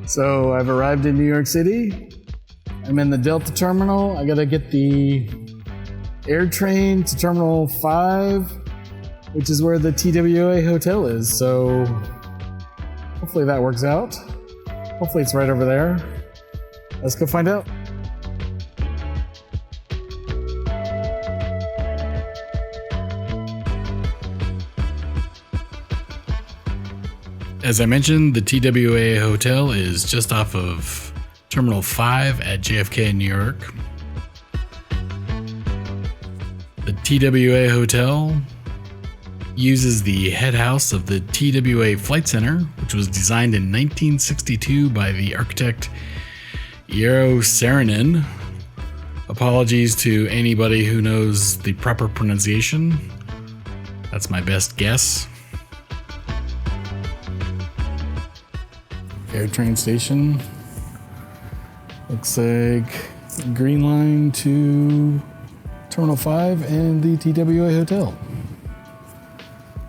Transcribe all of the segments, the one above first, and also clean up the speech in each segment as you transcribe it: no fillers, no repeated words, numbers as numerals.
So I've arrived in New York City. I'm in the Delta Terminal. I gotta get the air train to Terminal 5, which is where the TWA Hotel is. So hopefully that works out. Hopefully it's right over there. Let's go find out. As I mentioned, the TWA Hotel is just off of Terminal 5 at JFK in New York. The TWA Hotel uses the head house of the TWA Flight Center, which was designed in 1962 by the architect Eero Saarinen. Apologies to anybody who knows the proper pronunciation. That's my best guess. Air train station. Looks like Green Line to Terminal 5 and the TWA Hotel.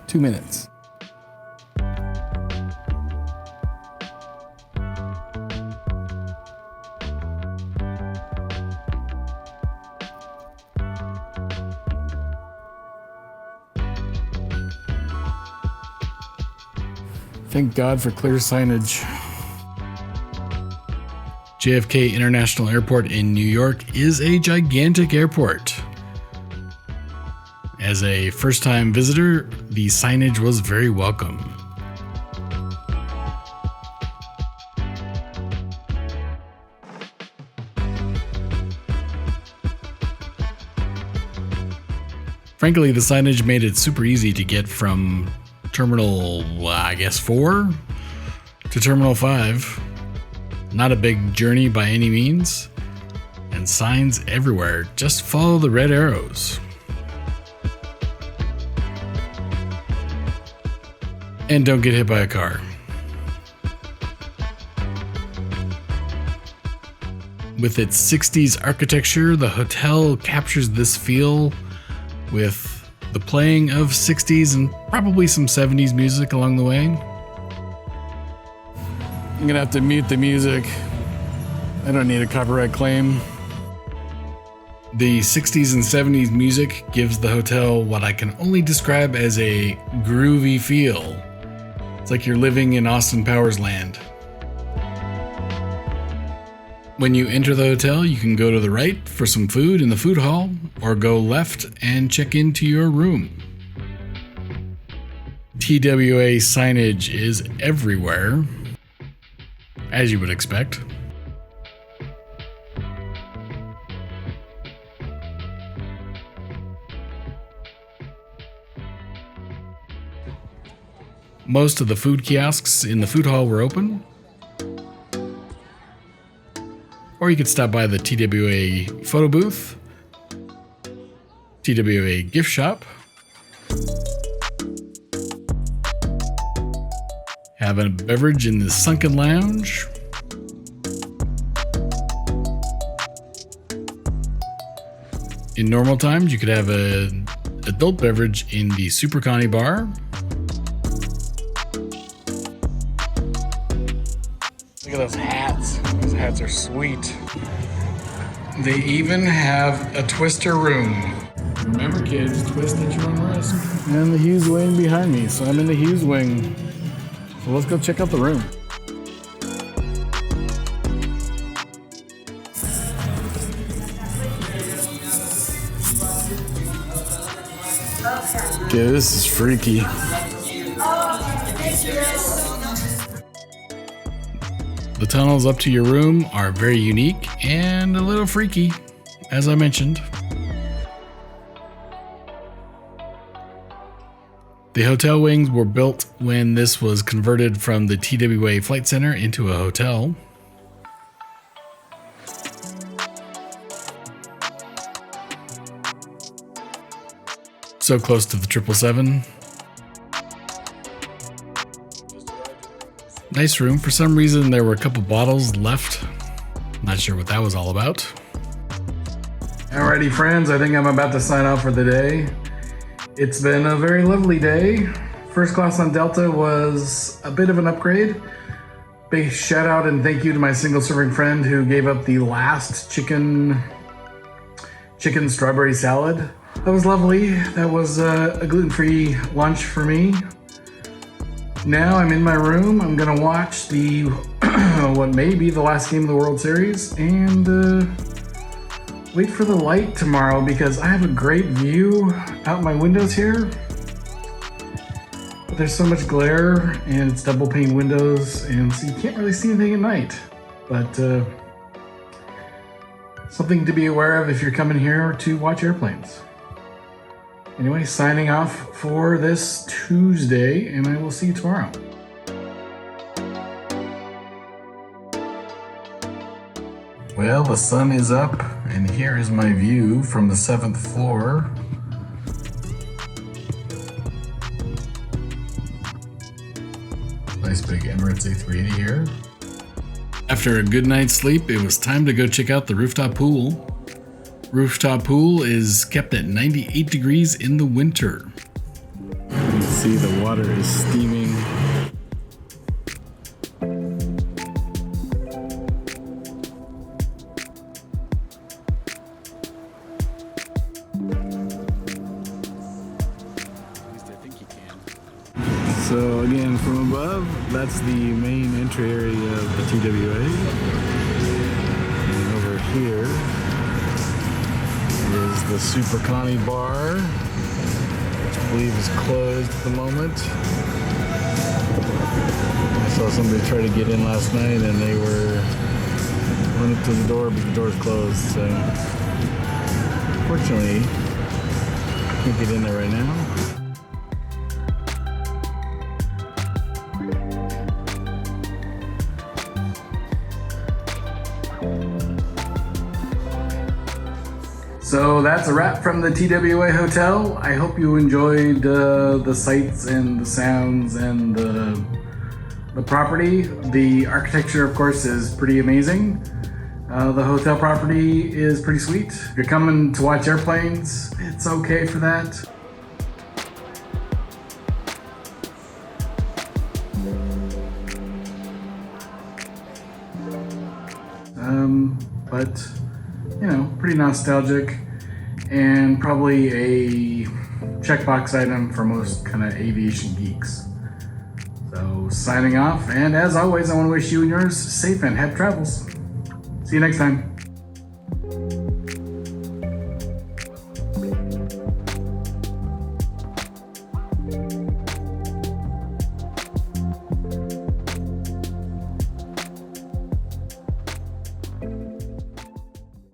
2 minutes. Thank God for clear signage. JFK International Airport in New York is a gigantic airport. As a first-time visitor, the signage was very welcome. Frankly, the signage made it super easy to get from Terminal, 4 to Terminal 5. Not a big journey by any means, and signs everywhere. Just follow the red arrows. And don't get hit by a car. With its 60s architecture, the hotel captures this feel with the playing of 60s and probably some 70s music along the way. I'm gonna have to mute the music. I don't need a copyright claim. The 60s and 70s music gives the hotel what I can only describe as a groovy feel. It's like you're living in Austin Powers land. When you enter the hotel, you can go to the right for some food in the food hall, or go left and check into your room. TWA signage is everywhere, as you would expect. Most of the food kiosks in the food hall were open. Or you could stop by the TWA photo booth, TWA gift shop, have a beverage in the sunken lounge, in normal times you could have an adult beverage in the Super Connie bar. Look at those hats. Those hats are sweet. They even have a twister room. Remember, kids, twist at your own risk. And the Hughes wing behind me, so I'm in the Hughes wing. So let's go check out the room. Okay, this is freaky. The tunnels up to your room are very unique and a little freaky, as I mentioned. The hotel wings were built when this was converted from the TWA Flight Center into a hotel. So close to the 777. Nice room. For some reason, there were a couple bottles left. Not sure what that was all about. Alrighty, friends, I think I'm about to sign off for the day. It's been a very lovely day. First class on Delta was a bit of an upgrade. Big shout out and thank you to my single serving friend who gave up the last chicken strawberry salad. That was lovely. That was a gluten-free lunch for me. Now I'm in my room. I'm gonna watch the what may be the last game of the World Series and wait for the light tomorrow because I have a great view out my windows here. But there's so much glare and it's double pane windows, and so you can't really see anything at night. But something to be aware of if you're coming here to watch airplanes. Anyway, signing off for this Tuesday, and I will see you tomorrow. Well, the sun is up, and here is my view from the 7th floor. Nice big Emirates A380 here. After a good night's sleep, it was time to go check out the rooftop pool. Rooftop pool is kept at 98 degrees in the winter. You can see the water is steaming. So again, from above, that's the main entry area of the TWA. And over here is the Super Connie bar, which I believe is closed at the moment. I saw somebody try to get in last night and they went up to the door, but the door's closed, so fortunately, can't get in there right now. So that's a wrap from the TWA Hotel. I hope you enjoyed the sights and the sounds and the property. The architecture, of course, is pretty amazing. The hotel property is pretty sweet. If you're coming to watch airplanes, it's okay for that. But you know, pretty nostalgic and probably a checkbox item for most kind of aviation geeks. So signing off, and as always, I want to wish you and yours safe and happy travels. See you next time.